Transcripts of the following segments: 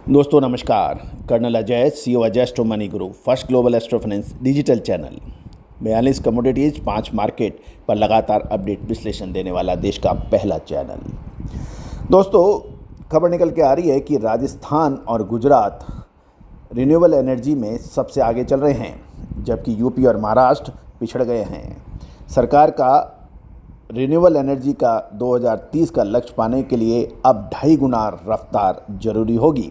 दोस्तों नमस्कार। Colonel Ajay, CEO Ajay astro money Guru, first global astro finance digital channel 42 commodities 5 market पर लगातार अपडेट विश्लेषण देने वाला देश का पहला चैनल। दोस्तों खबर निकल के आ रही है कि राजस्थान और गुजरात रिन्यूएबल एनर्जी में सबसे आगे चल रहे हैं, जबकि यूपी और महाराष्ट्र पिछड़ गए हैं। सरकार का रिन्यूएबल एनर्जी का 2030 का लक्ष्य पाने के लिए अब 2.5 गुना रफ्तार जरूरी होगी।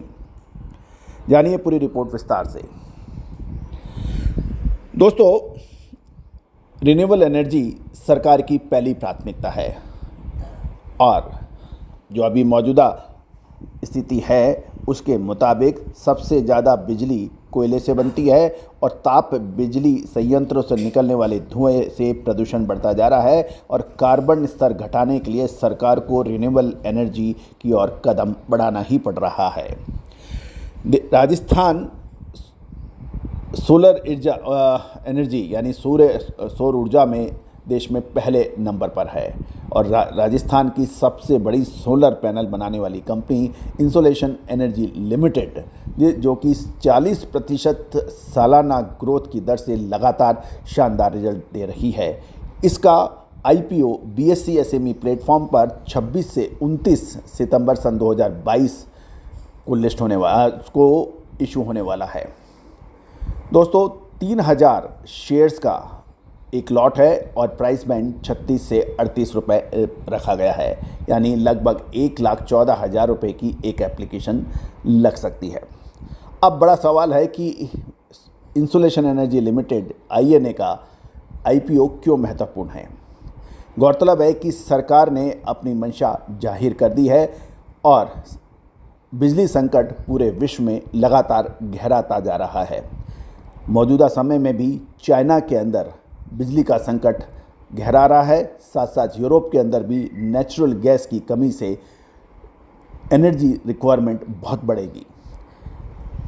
जानिए पूरी रिपोर्ट विस्तार से। दोस्तों रिन्यूएबल एनर्जी सरकार की पहली प्राथमिकता है और जो अभी मौजूदा स्थिति है उसके मुताबिक सबसे ज़्यादा बिजली कोयले से बनती है और ताप बिजली संयंत्रों से निकलने वाले धुएं से प्रदूषण बढ़ता जा रहा है और कार्बन स्तर घटाने के लिए सरकार को रिन्यूएबल एनर्जी की ओर कदम बढ़ाना ही पड़ रहा है। राजस्थान सोलर एनर्जी यानी सौर ऊर्जा में देश में पहले नंबर पर है और राजस्थान की सबसे बड़ी सोलर पैनल बनाने वाली कंपनी इंसोलेशन एनर्जी लिमिटेड, जो कि 40% सालाना ग्रोथ की दर से लगातार शानदार रिजल्ट दे रही है, इसका IPO BSE SME प्लेटफॉर्म पर 26 से 29 सितंबर सन 2022 को लिस्ट होने वाला उसको इशू होने वाला है। दोस्तों 3000 शेयर्स का एक लॉट है और प्राइस बैंड 36 से 38 रुपये रखा गया है, यानी लगभग 1,14,000 रुपये की एक एप्लीकेशन लग सकती है। अब बड़ा सवाल है कि इंसोलेशन एनर्जी लिमिटेड INA का IPO क्यों महत्वपूर्ण है। गौरतलब है कि सरकार ने अपनी मंशा जाहिर कर दी है और बिजली संकट पूरे विश्व में लगातार गहराता जा रहा है। मौजूदा समय में भी चाइना के अंदर बिजली का संकट गहरा रहा है, साथ साथ यूरोप के अंदर भी नेचुरल गैस की कमी से एनर्जी रिक्वायरमेंट बहुत बढ़ेगी।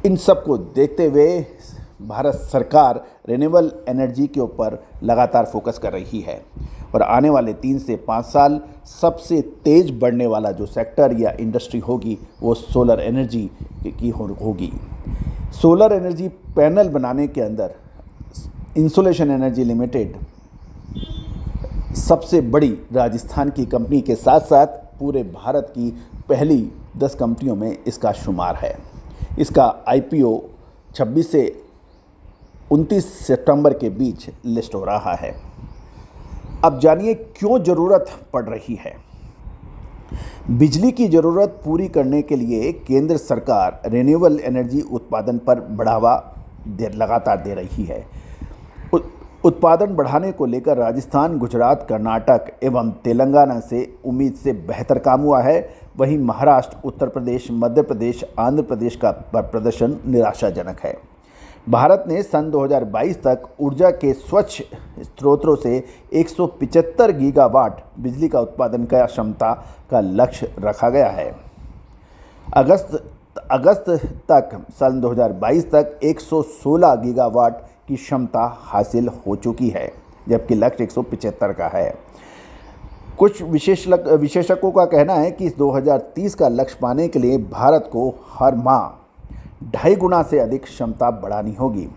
इन सब को देखते हुए भारत सरकार रिन्यूएबल एनर्जी के ऊपर लगातार फोकस कर रही है और आने वाले 3 से 5 साल सबसे तेज बढ़ने वाला जो सेक्टर या इंडस्ट्री होगी वो सोलर एनर्जी की होगी। सोलर एनर्जी पैनल बनाने के अंदर इंसोलेशन एनर्जी लिमिटेड सबसे बड़ी राजस्थान की कंपनी के साथ साथ पूरे भारत की पहली 10 कंपनियों में इसका शुमार है। इसका IPO 26 से 29 सितंबर के बीच लिस्ट हो रहा है। अब जानिए क्यों ज़रूरत पड़ रही है। बिजली की ज़रूरत पूरी करने के लिए केंद्र सरकार रिन्यूएबल एनर्जी उत्पादन पर बढ़ावा लगातार दे रही है। उत्पादन बढ़ाने को लेकर राजस्थान, गुजरात, कर्नाटक एवं तेलंगाना से उम्मीद से बेहतर काम हुआ है। वहीं महाराष्ट्र, उत्तर प्रदेश, मध्य प्रदेश, आंध्र प्रदेश का प्रदर्शन निराशाजनक है। भारत ने सन 2022 तक ऊर्जा के स्वच्छ स्रोतों से 175 गीगावाट बिजली का उत्पादन का क्षमता का लक्ष्य रखा गया है। अगस्त तक सन 2022 तक 116 गीगावाट की क्षमता हासिल हो चुकी है, जबकि लक्ष्य 175 का है। कुछ विशेषज्ञों का कहना है कि इस 2030 का लक्ष्य पाने के लिए भारत को हर माह 2.5 गुना से अधिक क्षमता बढ़ानी होगी।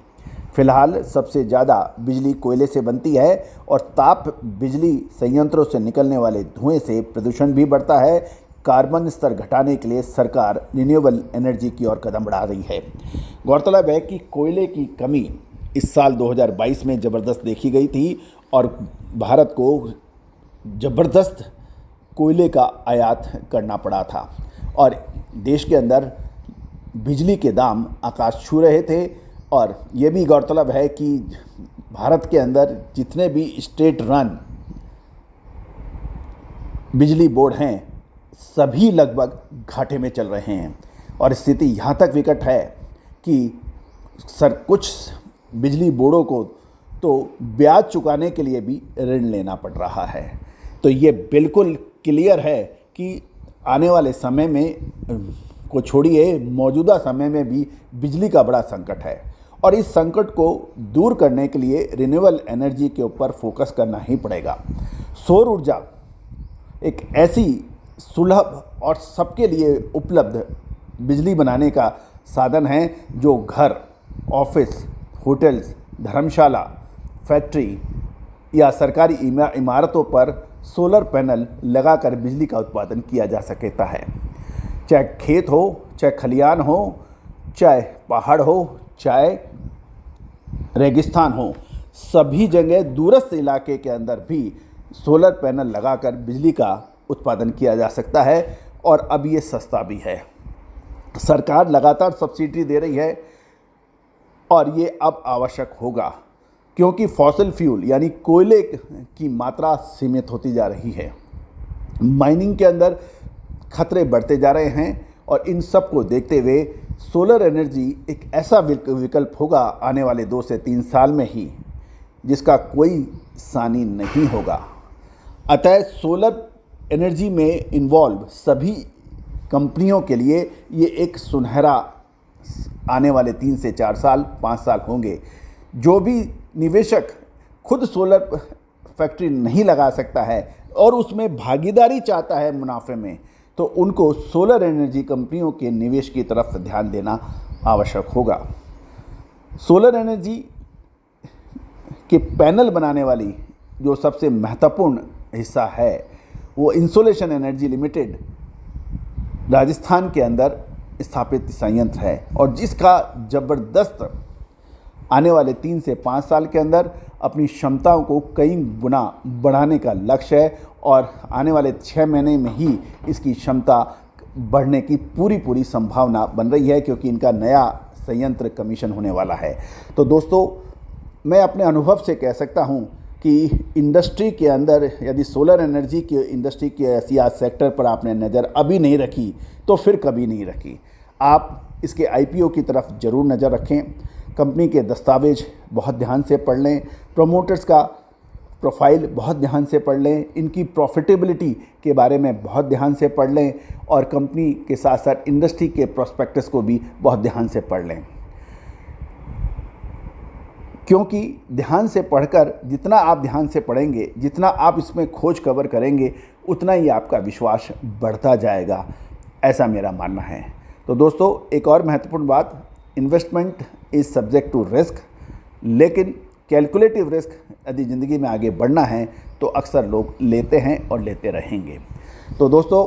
फिलहाल सबसे ज़्यादा बिजली कोयले से बनती है और ताप बिजली संयंत्रों से निकलने वाले धुएं से प्रदूषण भी बढ़ता है। कार्बन स्तर घटाने के लिए सरकार रिन्यूएबल एनर्जी की ओर कदम बढ़ा रही है। गौरतलब है कि कोयले की कमी इस साल 2022 में ज़बरदस्त देखी गई थी और भारत को ज़बरदस्त कोयले का आयात करना पड़ा था और देश के अंदर बिजली के दाम आकाश छू रहे थे। और ये भी गौरतलब है कि भारत के अंदर जितने भी स्टेट रन बिजली बोर्ड हैं सभी लगभग घाटे में चल रहे हैं और स्थिति यहाँ तक विकट है कि कुछ बिजली बोर्डों को तो ब्याज चुकाने के लिए भी ऋण लेना पड़ रहा है। तो ये बिल्कुल क्लियर है कि आने वाले समय में को छोड़िए, मौजूदा समय में भी बिजली का बड़ा संकट है और इस संकट को दूर करने के लिए रिन्यूएबल एनर्जी के ऊपर फोकस करना ही पड़ेगा। सौर ऊर्जा एक ऐसी सुलभ और सबके लिए उपलब्ध बिजली बनाने का साधन है जो घर, ऑफिस, होटल्स, धर्मशाला, फैक्ट्री या सरकारी इमारतों पर सोलर पैनल लगाकर बिजली का उत्पादन किया जा सकता है। चाहे खेत हो, चाहे खलियान हो, चाहे पहाड़ हो, चाहे रेगिस्तान हो, सभी जगह दूरस्थ इलाके के अंदर भी सोलर पैनल लगाकर बिजली का उत्पादन किया जा सकता है और अब ये सस्ता भी है। सरकार लगातार सब्सिडी दे रही है और ये अब आवश्यक होगा क्योंकि फॉसिल फ्यूल यानी कोयले की मात्रा सीमित होती जा रही है। माइनिंग के अंदर खतरे बढ़ते जा रहे हैं और इन सब को देखते हुए सोलर एनर्जी एक ऐसा विकल्प होगा आने वाले 2 से 3 साल में ही जिसका कोई सानी नहीं होगा। अतः सोलर एनर्जी में इन्वॉल्व सभी कंपनियों के लिए ये एक सुनहरा आने वाले 3 से 4 साल 5 साल होंगे। जो भी निवेशक खुद सोलर फैक्ट्री नहीं लगा सकता है और उसमें भागीदारी चाहता है मुनाफे में, तो उनको सोलर एनर्जी कंपनियों के निवेश की तरफ ध्यान देना आवश्यक होगा। सोलर एनर्जी के पैनल बनाने वाली जो सबसे महत्वपूर्ण हिस्सा है वो इंसोलेशन एनर्जी लिमिटेड राजस्थान के अंदर स्थापित संयंत्र है और जिसका ज़बरदस्त आने वाले 3 से 5 साल के अंदर अपनी क्षमताओं को कई गुना बढ़ाने का लक्ष्य है और आने वाले 6 महीने में ही इसकी क्षमता बढ़ने की पूरी संभावना बन रही है क्योंकि इनका नया संयंत्र कमीशन होने वाला है। तो दोस्तों, मैं अपने अनुभव से कह सकता हूं कि इंडस्ट्री के अंदर यदि सोलर एनर्जी की इंडस्ट्री के या सेक्टर पर आपने नज़र अभी नहीं रखी तो फिर कभी नहीं रखी। आप इसके IPO की तरफ ज़रूर नज़र रखें, कंपनी के दस्तावेज बहुत ध्यान से पढ़ लें, प्रमोटर्स का प्रोफाइल बहुत ध्यान से पढ़ लें, इनकी प्रॉफिटेबिलिटी के बारे में बहुत ध्यान से पढ़ लें और कंपनी के साथ साथ इंडस्ट्री के प्रोस्पेक्टस को भी बहुत ध्यान से पढ़ लें। क्योंकि ध्यान से पढ़कर जितना आप ध्यान से पढ़ेंगे, जितना आप इसमें खोज खबर करेंगे, उतना ही आपका विश्वास बढ़ता जाएगा, ऐसा मेरा मानना है। तो दोस्तों, एक और महत्वपूर्ण बात, investment is subject to risk, लेकिन कैलकुलेटिव रिस्क यदि ज़िंदगी में आगे बढ़ना है तो अक्सर लोग लेते हैं और लेते रहेंगे। तो दोस्तों,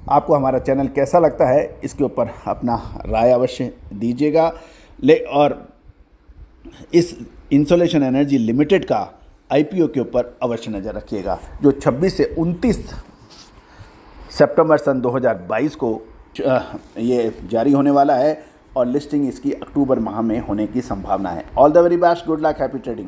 आपको हमारा चैनल कैसा लगता है इसके ऊपर अपना राय अवश्य दीजिएगा। और इस इंसोलेशन एनर्जी लिमिटेड का IPO के ऊपर अवश्य नज़र रखिएगा जो 26 से 29 सितंबर सन 2022 को ये जारी होने वाला है और लिस्टिंग इसकी अक्टूबर माह में होने की संभावना है। All the very best, good luck, happy trading.